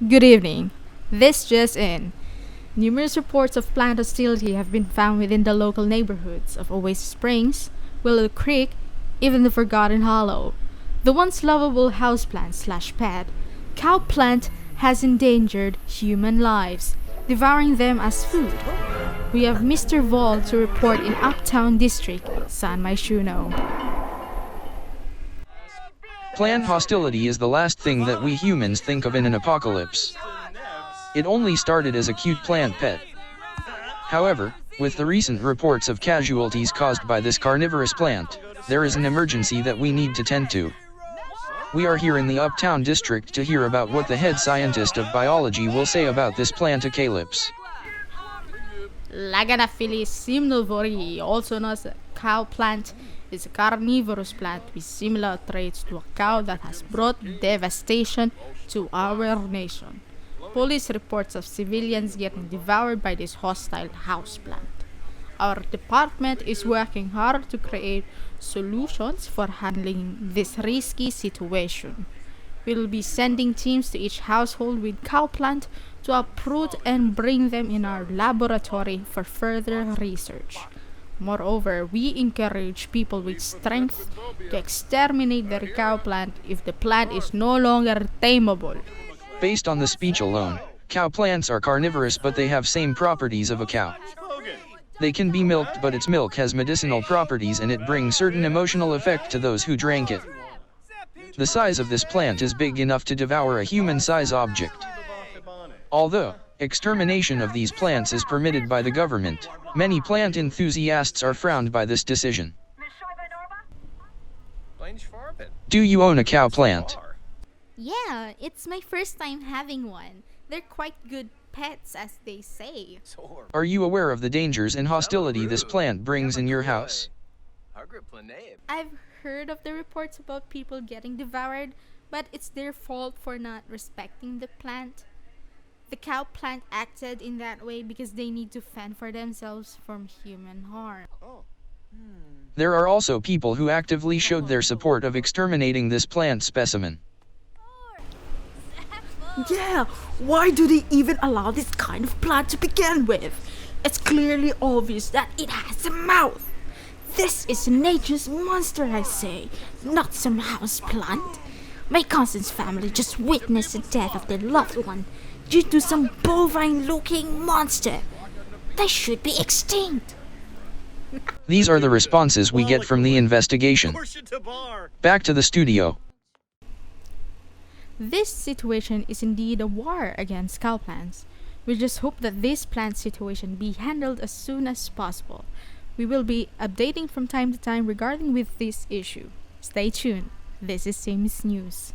Good evening. This just in. Numerous reports of plant hostility have been found within the local neighborhoods of Oasis Springs, Willow Creek, even the Forgotten Hollow. The once lovable houseplant slash pet, cow plant has endangered human lives, devouring them as food. We have Mr. Vol to report in Uptown District, San Myshuno. Plant hostility is the last thing that we humans think of in an apocalypse. It only started as a cute plant pet. However, with the recent reports of casualties caused by this carnivorous plant, there is an emergency that we need to tend to. We are here in the Uptown District to hear about what the head scientist of biology will say about this plantocalypse. Laganaphylis simnivori, also known as a cow plant, is a carnivorous plant with similar traits to a cow that has brought devastation to our nation. Police reports of civilians getting devoured by this hostile houseplant. Our department is working hard to create solutions for handling this risky situation. We'll be sending teams to each household with cowplant to uproot and bring them in our laboratory for further research. Moreover, we encourage people with strength to exterminate their cowplant if the plant is no longer tameable. Based on the speech alone, cow plants are carnivorous, but they have same properties of a cow. They can be milked, but its milk has medicinal properties and it brings certain emotional effect to those who drank it. The size of this plant is big enough to devour a human-size object. Although extermination of these plants is permitted by the government, many plant enthusiasts are frowned by this decision. Do you own a cow plant? Yeah, it's my first time having one. They're quite good pets, as they say. Are you aware of the dangers and hostility this plant brings in your house? I've heard of the reports about people getting devoured, but it's their fault for not respecting the plant. The cow plant acted in that way because they need to fend for themselves from human harm. There are also people who actively showed their support of exterminating this plant specimen. Yeah, why do they even allow this kind of plant to begin with? It's clearly obvious that it has a mouth. This is nature's monster, I say, not some house plant. My cousin's family just witnessed the death of their loved one due to some bovine-looking monster. They should be extinct. These are the responses we get from the investigation. Back to the studio. This situation is indeed a war against cow plants. We just hope that this plant situation be handled as soon as possible. We will be updating from time to time regarding with this issue. Stay tuned. This is Sammy's News.